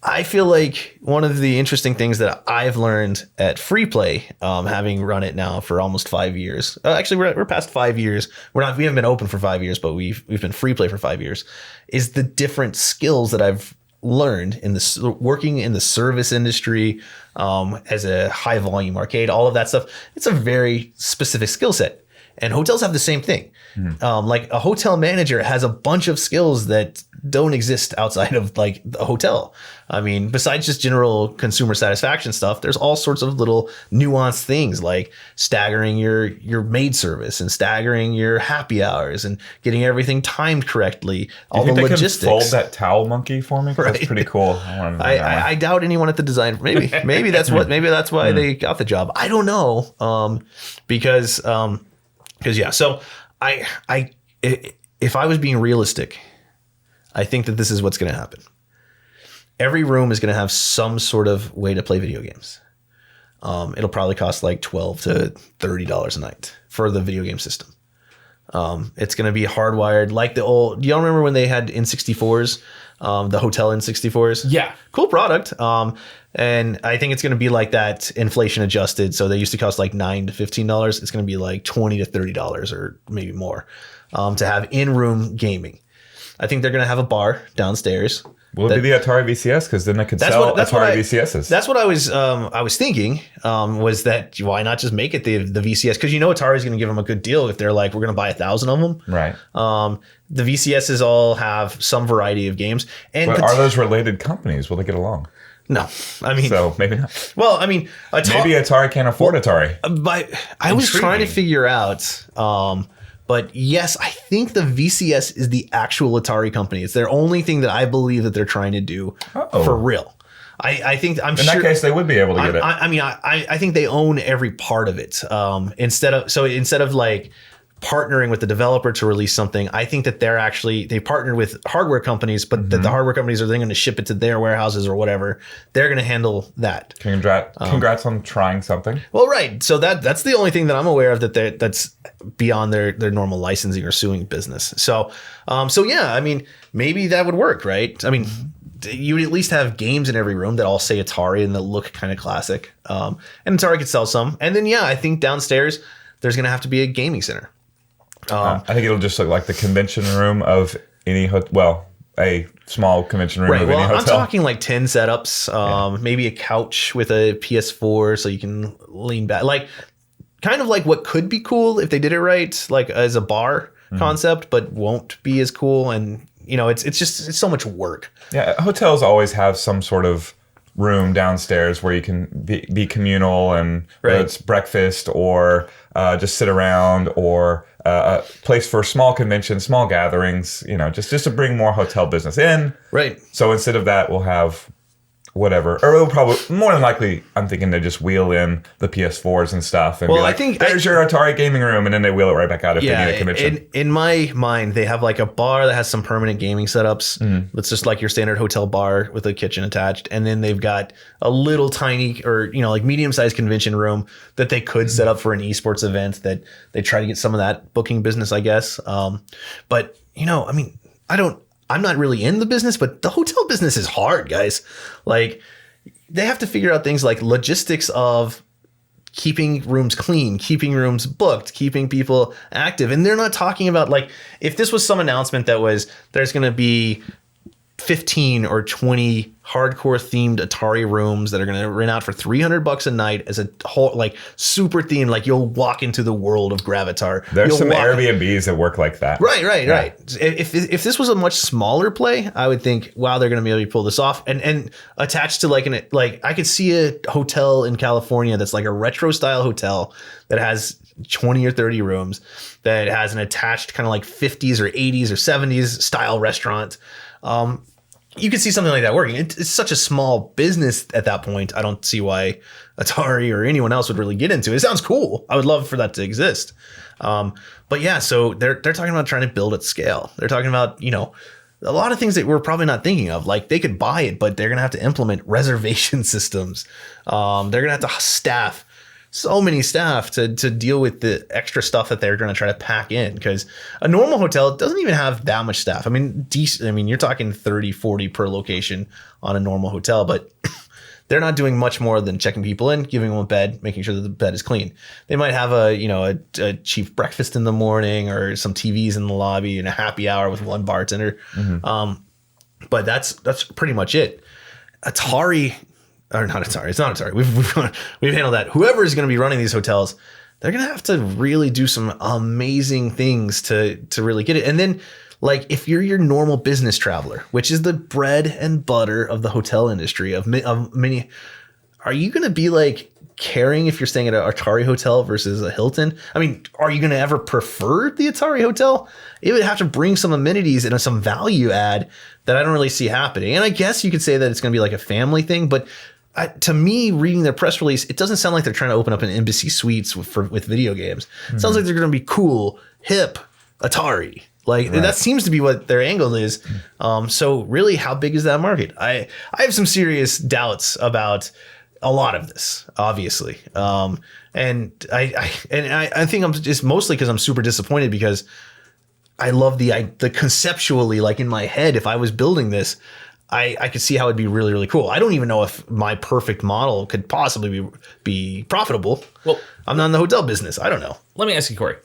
I feel like one of the interesting things that I've learned at Free Play, having run it now for almost 5 years. Actually, we're past 5 years. We haven't been open for 5 years, but we've been Free Play for 5 years. Is the different skills that I've learned in working in the service industry, as a high volume arcade, all of that stuff. It's a very specific skill set. And hotels have the same thing. A hotel manager has a bunch of skills that don't exist outside of like the hotel. I mean, besides just general consumer satisfaction stuff, there's all sorts of little nuanced things like staggering your maid service and staggering your happy hours and getting everything timed correctly. All the logistics. Can fold that towel monkey for me? Right. That's pretty cool. I doubt anyone at the design. Maybe that's why they got the job. I don't know. Because yeah. So if I was being realistic, I think that this is what's going to happen. Every room is going to have some sort of way to play video games. It'll probably cost like $12 to $30 a night for the video game system. It's going to be hardwired like the old. Do y'all remember when they had N64s, the hotel N64s? Yeah, cool product. And I think it's going to be like that, inflation adjusted. So they used to cost like $9 to $15. It's going to be like $20 to $30 or maybe more to have in-room gaming. I think they're going to have a bar downstairs. Will it be the Atari VCS? Because then they could sell Atari VCSs. That's what I was thinking. Was that why not just make it the VCS? Because Atari is going to give them a good deal if they're like, we're going to buy 1,000 of them. Right. The VCSs all have some variety of games. But are those related companies? Will they get along? No, I mean, so maybe not. Well, I mean, maybe Atari can't afford Atari. But I was trying to figure out. But yes, I think the VCS is the actual Atari company. It's their only thing that I believe that they're trying to do for real. I think I'm sure. In that case, they would be able to get it. I think they own every part of it. Instead of like partnering with the developer to release something, I think that they partnered with hardware companies, but that the hardware companies are then going to ship it to their warehouses or whatever. They're going to handle that. Congrats on trying something. Well, right. So that's the only thing that I'm aware of that's beyond their normal licensing or suing business. So yeah, I mean, maybe that would work, right? I mean, you would at least have games in every room that all say Atari and that look kind of classic. And Atari could sell some. And then, yeah, I think downstairs there's going to have to be a gaming center. I think it'll just look like the convention room of any a small convention room of any hotel. I'm talking like 10 setups, maybe a couch with a PS4 so you can lean back. Like kind of like what could be cool if they did it right, like as a bar concept, but won't be as cool. And it's so much work. Yeah, hotels always have some sort of room downstairs where you can be communal, and whether it's breakfast or just sit around, or a place for small conventions, small gatherings, just to bring more hotel business in. Right. So instead of that, we'll have whatever, or it'll probably, more than likely, I'm thinking they just wheel in the PS4s and stuff, and be like, there's your Atari gaming room, and then they wheel it right back out if they need a convention. In my mind, they have like a bar that has some permanent gaming setups. It's just like your standard hotel bar with a kitchen attached, and then they've got a little tiny or like medium-sized convention room that they could set up for an esports event that they try to get some of that booking business, I guess. But I mean, I'm not really in the business, but the hotel business is hard, guys. Like, they have to figure out things like logistics of keeping rooms clean, keeping rooms booked, keeping people active. And they're not talking about, like, if this was some announcement that was, there's going to be 15 or 20 hardcore themed Atari rooms that are going to rent out for $300 a night as a whole, like, super themed, like you'll walk into the world of Gravatar. There's some Airbnbs that work like that. Right. If this was a much smaller play, I would think, wow, they're going to be able to pull this off, and attached to like I could see a hotel in California that's like a retro style hotel that has 20 or 30 rooms, that has an attached kind of like 50s or 80s or 70s style restaurant. You could see something like that working. It's such a small business at that point. I don't see why Atari or anyone else would really get into it. It sounds cool. I would love for that to exist. But yeah, so they're talking about trying to build at scale. They're talking about, a lot of things that we're probably not thinking of. Like, they could buy it, but they're going to have to implement reservation systems. They're going to have to staff so many staff to deal with the extra stuff that they're going to try to pack in, because a normal hotel doesn't even have that much staff. I mean, you're talking 30, 40 per location on a normal hotel, but they're not doing much more than checking people in, giving them a bed, making sure that the bed is clean. They might have a cheap breakfast in the morning, or some TVs in the lobby, and a happy hour with one bartender. But that's pretty much it. Atari. Or not Atari. It's not Atari. We've handled that. Whoever is going to be running these hotels, they're going to have to really do some amazing things to really get it. And then like if you're your normal business traveler, which is the bread and butter of the hotel industry of many, are you going to be like caring if you're staying at an Atari hotel versus a Hilton? I mean, are you going to ever prefer the Atari hotel? It would have to bring some amenities and some value add that I don't really see happening. And I guess you could say that it's going to be like a family thing, but to me, reading their press release, it doesn't sound like they're trying to open up an Embassy Suites with video games. It sounds like they're going to be cool, hip, Atari. Like that seems to be what their angle is. So really, how big is that market? I have some serious doubts about a lot of this, obviously. And I think I'm just mostly because I'm super disappointed because I love the conceptually, like in my head, if I was building this, I could see how it'd be really, really cool. I don't even know if my perfect model could possibly be profitable. Well, I'm not in the hotel business. I don't know. Let me ask you, Corey.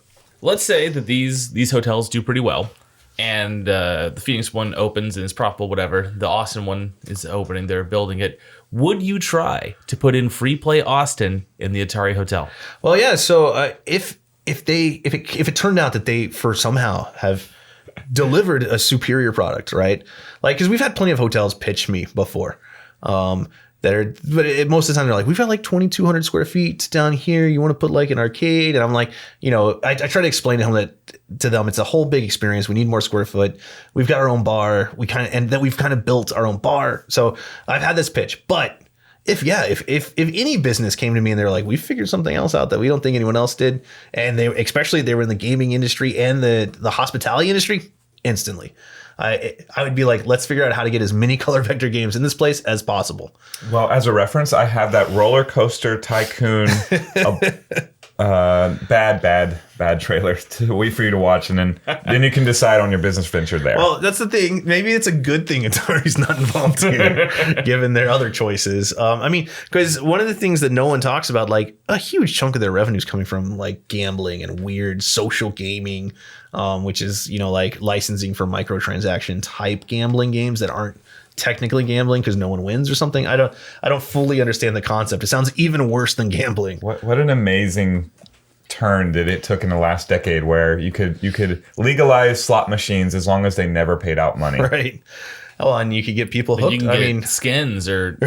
Let's say that these hotels do pretty well, and the Phoenix one opens and is profitable, whatever. The Austin one is opening. They're building it. Would you try to put in free play Austin in the Atari hotel? Well, yeah. So if it turned out that they somehow have delivered a superior product, right? Like, because we've had plenty of hotels pitch me before. Most of the time they're like, we've got like 2,200 square feet down here. You want to put like an arcade? And I'm like, I try to explain to them it's a whole big experience. We need more square foot. We've got our own bar. We've kind of built our own bar. So I've had this pitch, but if any business came to me and they're like, we figured something else out that we don't think anyone else did, and they were in the gaming industry and the hospitality industry, instantly. I would be like, let's figure out how to get as many color vector games in this place as possible. Well, as a reference, I have that Rollercoaster Tycoon bad trailer to wait for you to watch, and then you can decide on your business venture there. Well, that's the thing. Maybe it's a good thing Atari's not involved here, given their other choices. I mean, because one of the things that no one talks about, like a huge chunk of their revenue is coming from like gambling and weird social gaming, which is, like licensing for microtransaction type gambling games that aren't technically gambling because no one wins or something. I don't fully understand the concept. It sounds even worse than gambling. What an amazing turn that it took in the last decade, where you could legalize slot machines as long as they never paid out money. Right. Oh, and you could get people hooked. You can get skins or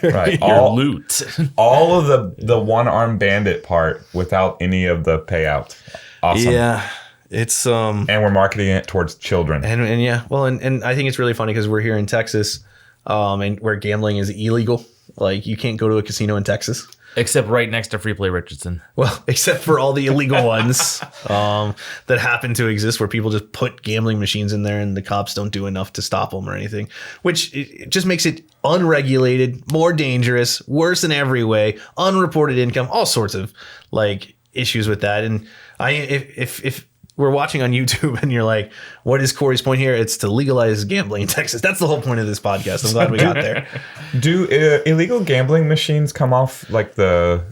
right. All loot. All of the one-armed bandit part without any of the payout. Awesome. Yeah. It's and we're marketing it towards children. And yeah, well, and I think it's really funny because we're here in Texas, and where gambling is illegal. Like, you can't go to a casino in Texas. Except right next to Free Play Richardson. Well, except for all the illegal ones that happen to exist, where people just put gambling machines in there and the cops don't do enough to stop them or anything, which it just makes it unregulated, more dangerous, worse in every way, unreported income, all sorts of like issues with that. And if we're watching on YouTube and you're like, what is Corey's point here? It's to legalize gambling in Texas. That's the whole point of this podcast. I'm glad we got there. Do illegal gambling machines come off like their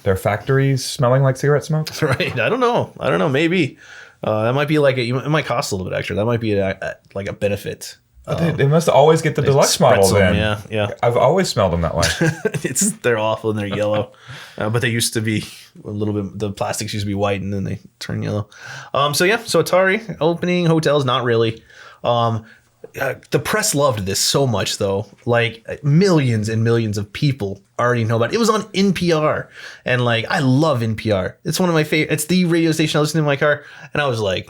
factories smelling like cigarette smoke? Right. I don't know. Maybe that might be like it might cost a little bit extra. That might be like a benefit. They must always get the deluxe model then. Yeah. I've always smelled them that way. They're awful and they're yellow, but they used to be a little bit. The plastics used to be white and then they turn yellow. So Atari opening hotels, not really. The press loved this so much though. Like millions and millions of people already know about it. It was on NPR, and like I love NPR. It's one of my favorite. It's the radio station I listen to in my car, and I was like,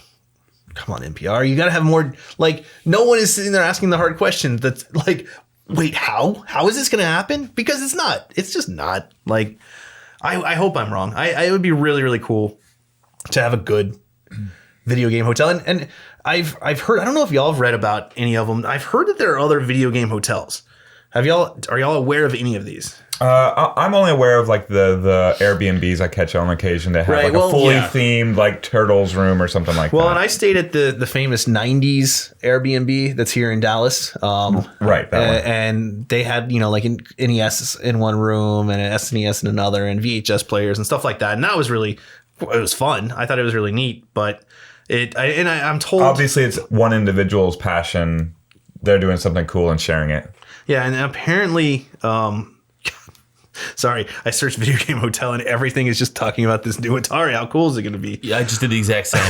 come on, NPR, you got to have more. Like, no one is sitting there asking the hard question that's like, wait, how is this going to happen? Because it's not. It's just not. Like, I hope I'm wrong. It would be really, really cool to have a good video game hotel. And I've heard, I don't know if y'all have read about any of them. I've heard that there are other video game hotels. Are y'all aware of any of these? I'm only aware of like the Airbnbs I catch on occasion that have a fully themed like Turtles room or something like that. Well, and I stayed at the famous 90s Airbnb that's here in Dallas. Right. That one. And they had, like an NES in one room and an SNES in another and VHS players and stuff like that. And that was it was fun. I thought it was really neat, but I'm told. Obviously, it's one individual's passion. They're doing something cool and sharing it. Yeah. And apparently, Sorry, I searched video game hotel and everything is just talking about this new Atari. How cool is it going to be? Yeah, I just did the exact same.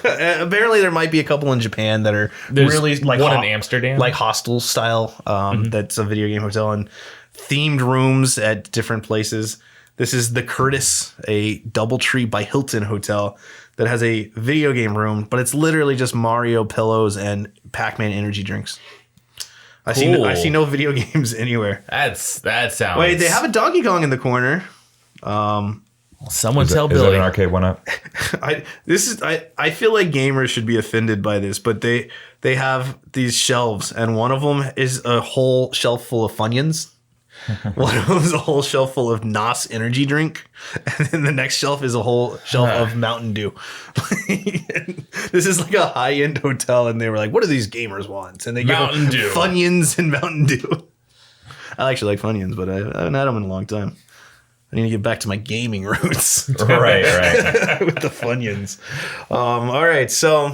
Apparently, there might be a couple in Japan that are There's really like one in Amsterdam, like hostel style. That's a video game hotel and themed rooms at different places. This is the Curtis, a DoubleTree by Hilton hotel that has a video game room, but it's literally just Mario pillows and Pac-Man energy drinks. I see no video games anywhere. That sounds. Wait, they have a Donkey Kong in the corner. Someone tell Is that Billy. an arcade one-up? I feel like gamers should be offended by this, but they have these shelves, and one of them is a whole shelf full of Funyuns. One of them is a whole shelf full of NOS energy drink, and then the next shelf is a whole shelf of Mountain Dew. This is like a high-end hotel, and they were like, "What do these gamers want?" And they Mountain Dew, Funyuns, and Mountain Dew. I actually like Funyuns, but I haven't had them in a long time. I need to get back to my gaming roots. Right. With the Funyuns. All right, so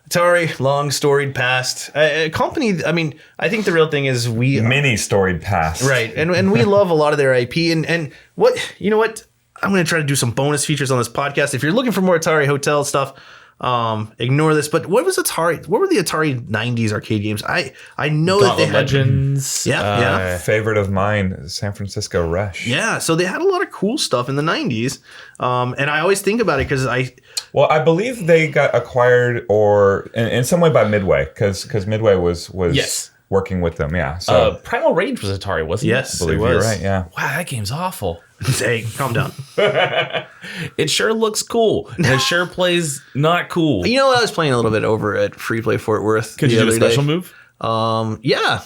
Atari, long storied past. A company, I mean, I think the real thing is we... Mini storied past. Right, and we love a lot of their IP. And what, you know what? I'm going to try to do some bonus features on this podcast. If you're looking for more Atari hotel stuff, ignore this. But what was Atari? What were the Atari 90s arcade games? I know that they had Legends. Yeah. Favorite of mine, San Francisco Rush. Yeah, so they had a lot of cool stuff in the 90s. And I always think about it because Well, I believe they got acquired or in some way by Midway because Midway was Yes. working with them. Yeah. So Primal Rage was Atari, wasn't yes, I believe it was. you're right. Yeah. it? Wow, that game's awful. Hey, calm down. It sure looks cool, and it sure plays not cool. You know what? I was playing a little bit over at Free Play Fort Worth. Could you do a special move? Yeah.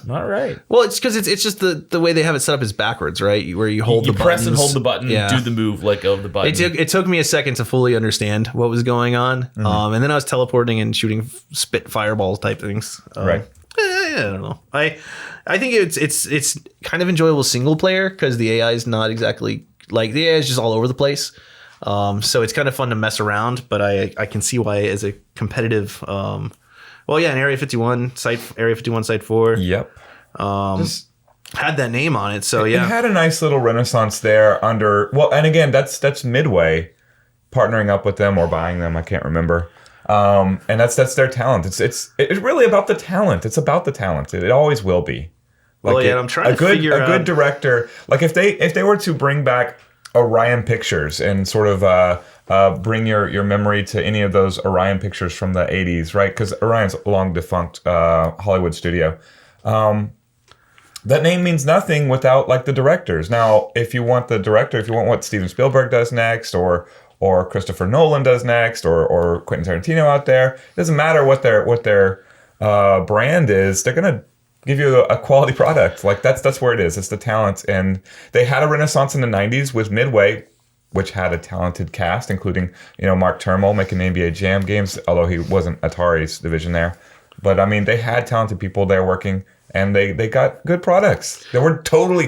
All right. Well, it's because it's just the way they have it set up is backwards, right? Where you hold You the press buttons. and hold the button, Yeah. do the move like of the button. It took me a second to fully understand what was going on, and then I was teleporting and shooting spit fireballs type things. Right. I don't know. I think it's kind of enjoyable single player because the AI is not exactly like the AI is just all over the place. So it's kind of fun to mess around, but I can see why as a competitive. Well, yeah, an Area 51 site 4. Yep. Had that name on it, so yeah. It had a nice little renaissance there under and again that's Midway partnering up with them or buying them. I can't remember. And that's their talent. It's really about the talent. It's about the talent. It always will be. Like Well, yeah, I'm trying to figure a out. good director. Like if they were to bring back Orion Pictures and sort of bring your memory to any of those Orion Pictures from the 80s, right? Because Orion's a long defunct Hollywood studio. That name means nothing without like the directors. Now, if you want the director, if you want what Steven Spielberg does next, or Christopher Nolan does next, or Quentin Tarantino out there, it doesn't matter what their brand is. They're gonna give you a quality product. Like that's where it is. It's the talent, and they had a renaissance in the '90s with Midway, which had a talented cast, including Mark Turmel making the NBA Jam games, although he wasn't Atari's division there. But I mean, they had talented people there working. And they got good products. They were totally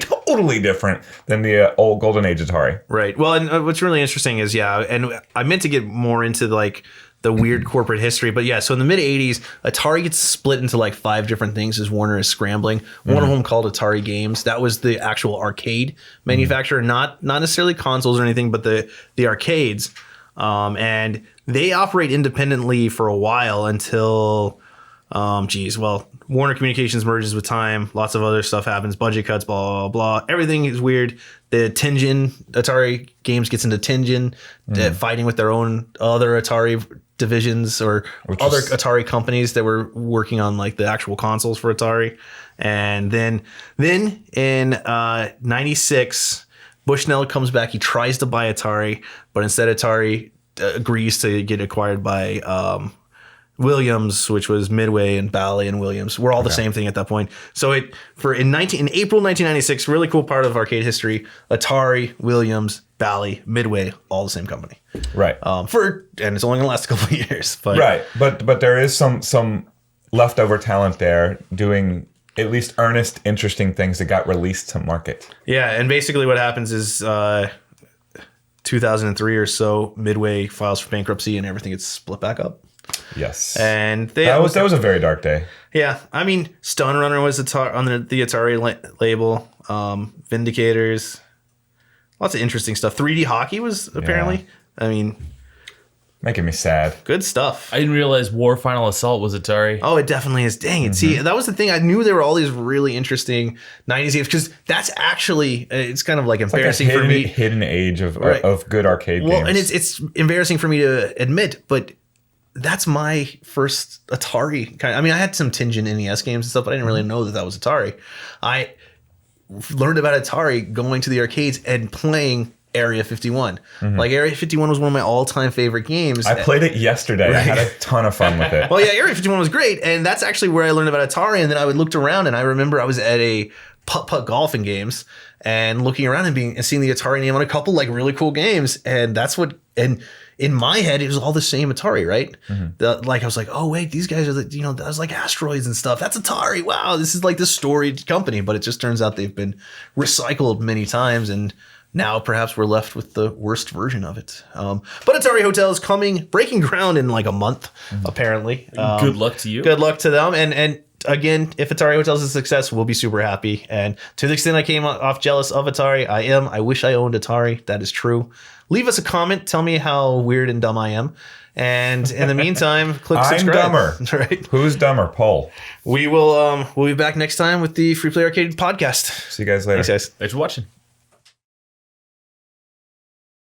different than the old Golden Age Atari. Right. Well, and what's really interesting is, and I meant to get more into like the weird corporate history, but yeah, so in the mid 80s, Atari gets split into like 5 different things as Warner is scrambling. One of them called Atari Games. That was the actual arcade manufacturer, not necessarily consoles or anything, but the arcades. And they operate independently for a while until, Warner Communications merges with Time. Lots of other stuff happens. Budget cuts, blah, blah, blah. Everything is weird. The Tengen, Atari Games gets into Tengen, fighting with their own other Atari divisions or other Atari companies that were working on like the actual consoles for Atari. And then in 96, Bushnell comes back. He tries to buy Atari, but instead Atari agrees to get acquired by Williams, which was Midway and Bally and Williams. We're all the same thing at that point. So in April 1996, really cool part of arcade history, Atari, Williams, Bally, Midway, all the same company. Right. And it's only gonna last a couple of years. But right. But there is some leftover talent there doing at least earnest, interesting things that got released to market. Yeah, and basically what happens is 2003 or so, Midway files for bankruptcy and everything gets split back up. Yes. And that was a very dark day. Yeah, I mean, Stun Runner was on the Atari label. Vindicators. Lots of interesting stuff. 3D hockey was apparently. I mean, making me sad. good stuff. I didn't realize War Final Assault was Atari. Oh, it definitely is. Dang it. See, that was the thing. I knew there were all these really interesting 90s games because that's actually, it's kind of like embarrassing like a for me. hidden age of Right. of good arcade games. Well, and it's embarrassing for me to admit, but that's my first Atari kind. I mean, I had some tinge in NES games and stuff, but I didn't really know that was Atari. I learned about Atari going to the arcades and playing Area 51. Like Area 51 was one of my all-time favorite games. I played it yesterday. I had a ton of fun with it. Well, yeah, Area 51 was great, and that's actually where I learned about Atari. And then I looked around, and I remember I was at a putt-putt golfing games and looking around and seeing the Atari name on a couple like really cool games, and that's what. And in my head, it was all the same Atari, right? Like I was like, oh wait, these guys are that was like asteroids and stuff. That's Atari. Wow, this is like this storied company, but it just turns out they've been recycled many times and. Now perhaps we're left with the worst version of it. But Atari Hotel is breaking ground in like a month, apparently. Good luck to you. Good luck to them. And again, if Atari Hotel is a success, we'll be super happy. And to the extent I came off jealous of Atari, I am. I wish I owned Atari. That is true. Leave us a comment. Tell me how weird and dumb I am. And in the meantime, click subscribe. I'm dumber. Right. Who's dumber? Poll. We will. We'll be back next time with the Free Play Arcade podcast. See you guys later. Thanks, guys. Thanks for watching.